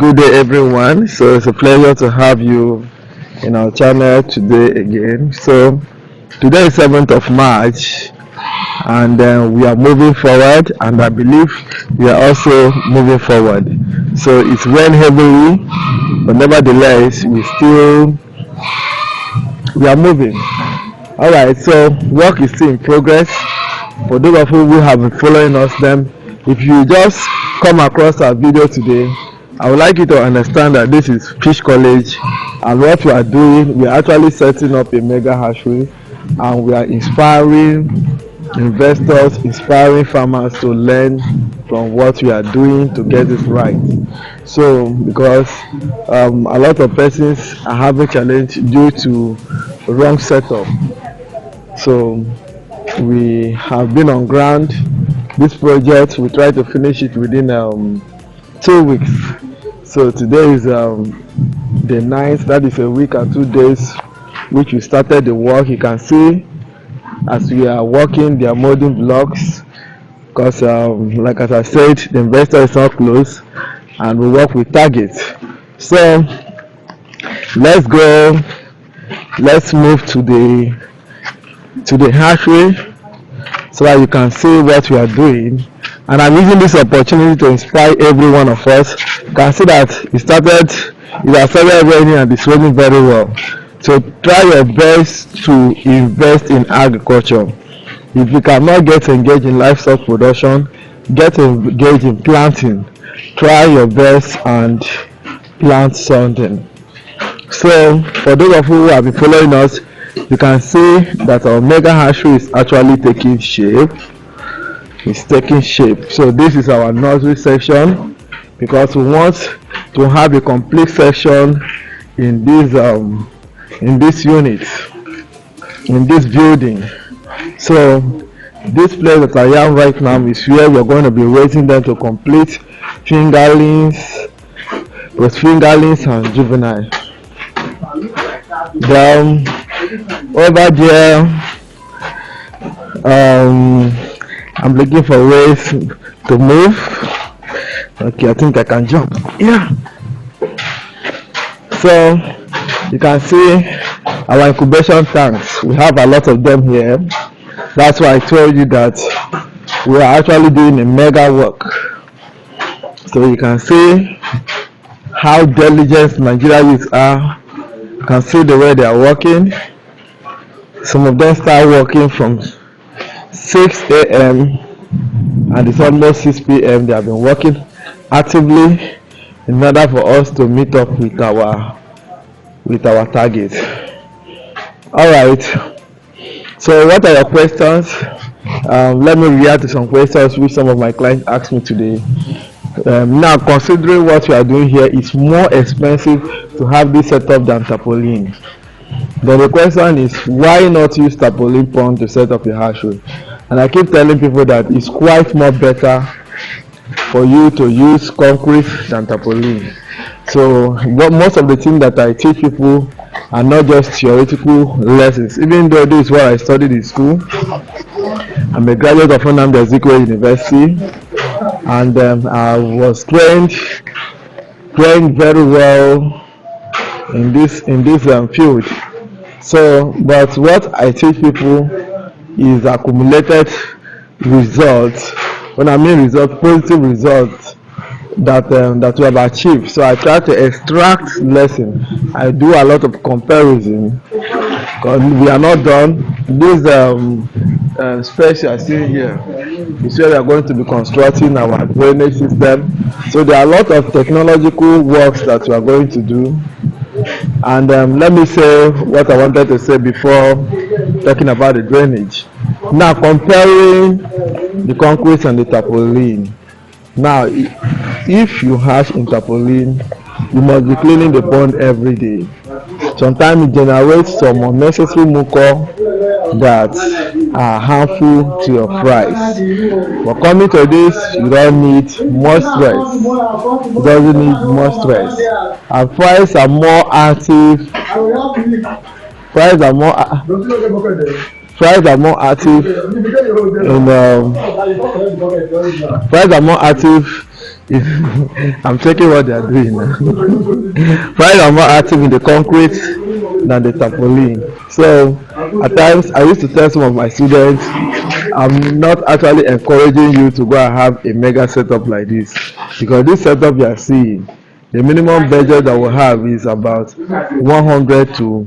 good day, everyone. So it's a pleasure to have you in our channel today again. So today is 7th of March, and we are moving forward, and I believe we are also moving forward. So it's rained heavily, but nevertheless, we are moving. All right. So work is still in progress. For those of you who have been following us, then if you just come across our video today, I would like you to understand that this is Fish College, and what we are doing, we are actually setting up a mega hatchery, and we are inspiring investors, inspiring farmers to learn from what we are doing to get it right. So because a lot of persons are having challenge due to wrong setup. So we have been on ground. This project, we try to finish it within 2 weeks. So today is the 9th, that is a week and 2 days which we started the work. You can see as we are working, they are molding blocks because like as I said, the investor is not close, and we work with targets. So let's move to the hatchery so that you can see what we are doing. And I'm using this opportunity to inspire every one of us. You can see that it has started raining, and it's raining very well. So try your best to invest in agriculture. If you cannot get engaged in livestock production, get engaged in planting. Try your best and plant something. So for those of you who have been following us, you can see that our mega hatchery is actually taking shape. It's taking shape. So this is our nursery section, because we want to have a complete section in this unit, in this building. So this place that I am right now is where we're going to be raising them to complete fingerlings, both fingerlings and juvenile. Then over there, I'm looking for ways to move. Okay, I think I can jump. Yeah. So you can see our incubation tanks. We have a lot of them here. That's why I told you that we are actually doing a mega work. So you can see how diligent Nigeria youth are. You can see the way they are working. Some of them start working from 6 a.m. and it's almost 6 p.m. They have been working actively in order for us to meet up with our target. All right. So what are your questions? Let me react to some questions which some of my clients asked me today. Now, considering what we are doing here, it's more expensive to have this setup than tarpaulin. Then the question is, why not use tarpaulin pond to set up your hatchery? And I keep telling people that it's quite more better for you to use concrete than tarpaulin. So most of the things that I teach people are not just theoretical lessons. Even though this is what I studied in school, I'm a graduate of Nnamdi Azikiwe University, and I was trained very well in this field. So, but what I teach people is accumulated results. When I mean results, positive results that we have achieved. So I try to extract lesson. I do a lot of comparison because we are not done. This space you are seeing here is where we are going to be constructing our drainage system. So there are a lot of technological works that we are going to do. And let me say what I wanted to say before talking about the drainage. Now, comparing the concrete and the tarpaulin. Now, if you hatch in tarpaulin, you must be cleaning the pond every day. Sometimes it generates some unnecessary mucus that are harmful to your fries. But coming to this, you don't need much stress. It doesn't need much stress. And fries are more active. Fries are more active I'm checking what they are doing now. While I'm more active in the concrete than the tarpaulin. So at times I used to tell some of my students, I'm not actually encouraging you to go and have a mega setup like this, because this setup you are seeing, the minimum budget that we have is about 100 to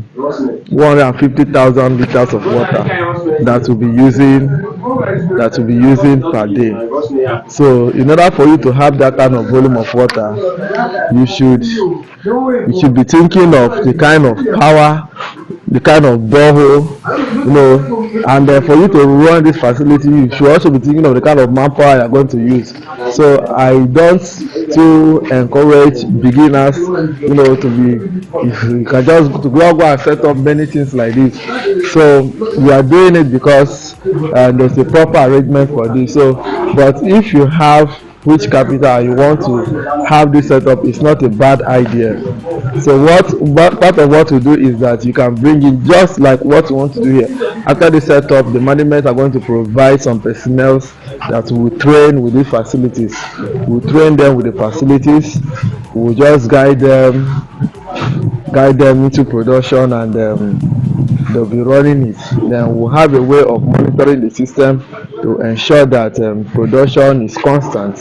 150,000 liters of water that will be using per day. So in order for you to have that kind of volume of water, you should be thinking of the kind of power, the kind of borehole, and for you to run this facility, you should also be thinking of the kind of manpower you're going to use. So I don't to encourage beginners, to be, if you can just to go and set up many things like this. So we are doing it because there's a proper arrangement for this. So, but if you have which capital and you want to have this setup, it's not a bad idea. So part of what we do is that you can bring in just like what you want to do here. After the setup, the management are going to provide some personnel that will train with these facilities. We'll train them with the facilities. We'll just guide them into production, and they'll be running it. Then we'll have a way of monitoring the system to ensure that production is constant.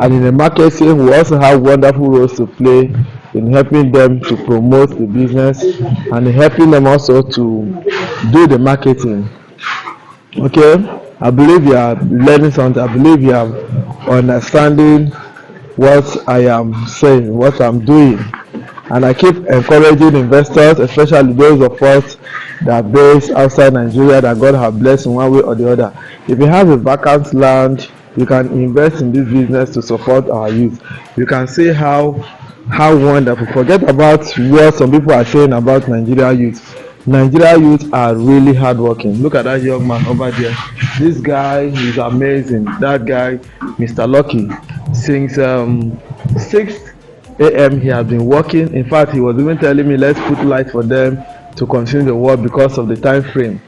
And in the marketing, we also have wonderful roles to play in helping them to promote the business and helping them also to do the marketing. Okay, I believe you are learning something. I believe you are understanding what I am saying, what I'm doing. And I keep encouraging investors, especially those of us that are based outside Nigeria, that God has blessed in one way or the other. If you have a vacant land, you can invest in this business to support our youth. You can see how wonderful. Forget about what some people are saying about Nigeria youth. Nigeria youth are really hardworking. Look at that young man over there. This guy is amazing. That guy, Mr. Lucky, since 6 a.m. he has been working. In fact, he was even telling me, let's put light for them to continue the work because of the time frame.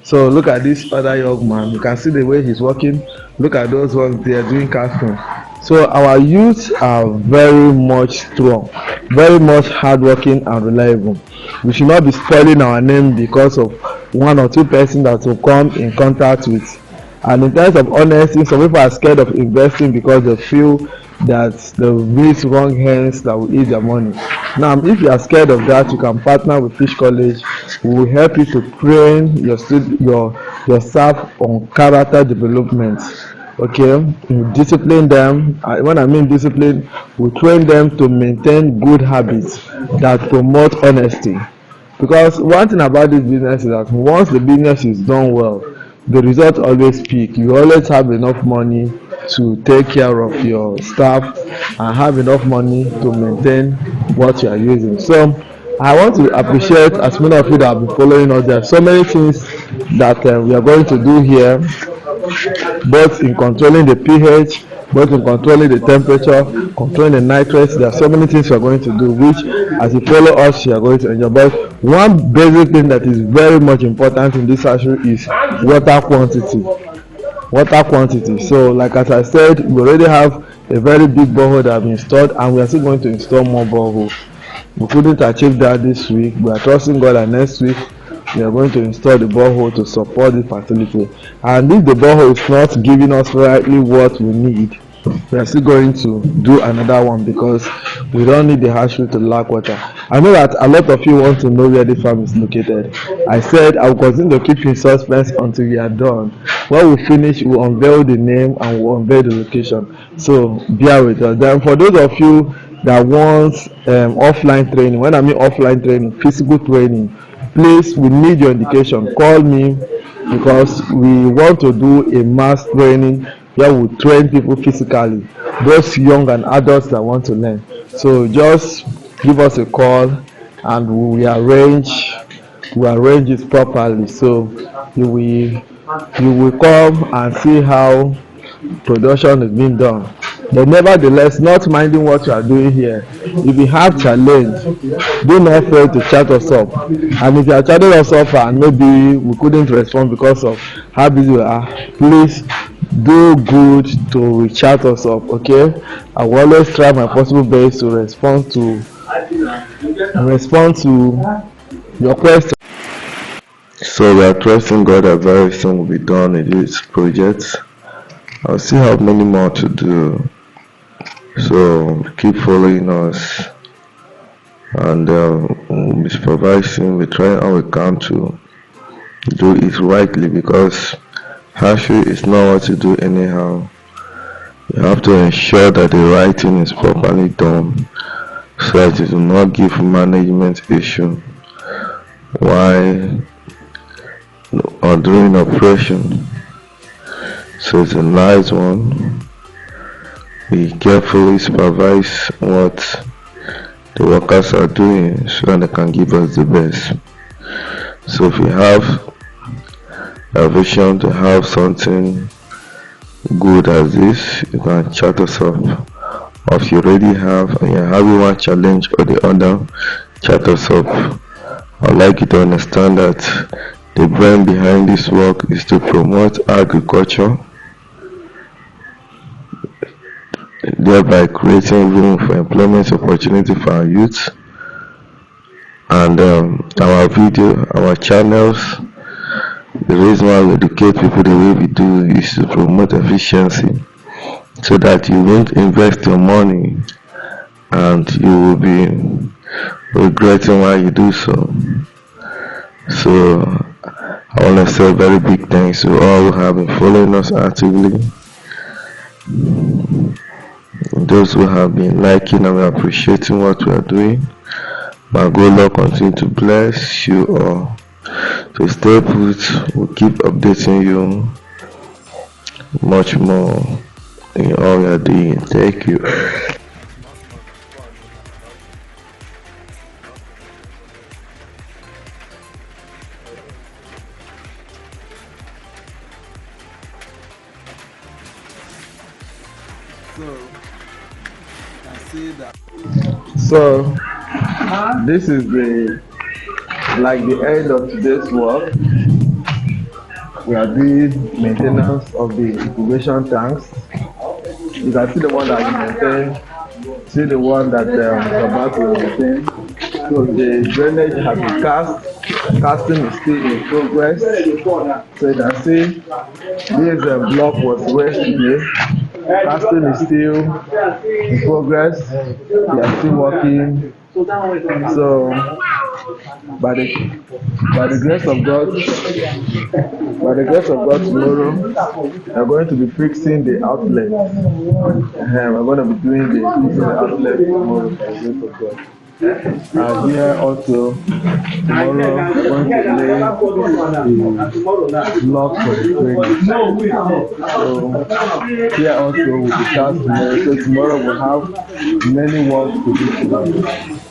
So look at this other young man. You can see the way he's working. Look at those ones they are doing casting. So our youth are very much strong, very much hardworking and reliable. We should not be spoiling our name because of one or two persons that will come in contact with. And in terms of honesty, some people are scared of investing because they feel that they will meet wrong hands that will eat their money. Now, if you are scared of that, you can partner with Fish College. We will help you to train your staff on character development. Okay, we discipline them. When I mean discipline, we train them to maintain good habits that promote honesty. Because one thing about this business is that once the business is done well, the results always peak. You always have enough money to take care of your staff and have enough money to maintain what you are using. So I want to appreciate as many of you that have been following us. There are so many things that we are going to do here, both in controlling the pH, both in controlling the temperature, controlling the nitrates. There are so many things we are going to do, which as you follow us, you are going to enjoy. But one basic thing that is very much important in this hatchery is water quantity. Water quantity. So, like as I said, we already have a very big borehole that have been installed, and we are still going to install more boreholes. We couldn't achieve that this week. We are trusting God that next week we are going to install the borehole to support the facility. And if the borehole is not giving us rightly what we need, we are still going to do another one because we don't need the hatchery to lack water. I know that a lot of you want to know where the farm is located. I said I will continue to keep you in suspense until we are done. When we finish, we'll unveil the name and we'll unveil the location. So bear with us. Then for those of you that want offline training, when I mean offline training, physical training, please, we need your indication. Call me because we want to do a mass training where we train people physically, those young and adults that want to learn. So just give us a call and we arrange it properly. So you will come and see how production is being done. But nevertheless, not minding what you are doing here, if you have challenge, do not fail to chat us up. And if you are chatting us up and maybe we couldn't respond because of how busy we are, please do good to reach out us up. Okay, I will always try my possible best to respond to your question. So we are trusting God that very soon will be done in this project. I'll still have many more to do. So keep following us, and we'll be supervising. We try how we can to do it rightly, because hatchery is not what to do anyhow. You have to ensure that the writing is properly done, so that it will not give management issue while or during operation. So it's a nice one. We carefully supervise what the workers are doing so that they can give us the best. So if you have a vision to have something good as this, you can chat us up. Or if you already have and you're having one challenge or the other, chat us up. I'd like you to understand that the brain behind this work is to promote agriculture, thereby creating room for employment opportunity for our youth. And our channels, the reason why we educate people the way we do is to promote efficiency, so that you won't invest your money and you will be regretting why you do so. So I want to say a very big thanks to all who have been following us actively, those who have been liking and appreciating what we are doing. My God, Lord, continue to bless you all. So stay put. We'll keep updating you much more in all we are doing. Thank you. So this is the end of today's work. We are doing maintenance of the incubation tanks. You can see the one that you maintain, see the one that is about to maintain. So the drainage has been cast. Casting is still in progress. So you can see this block was raised today. Casting is still in progress. We are still working. So by the grace of God, tomorrow we are going to be fixing the outlet. We're going to be doing the fixing the outlet tomorrow by the grace of God. And here also tomorrow we're going to lay the block for the drainage. So here also will be cast tomorrow. So tomorrow we'll have many works to do tomorrow.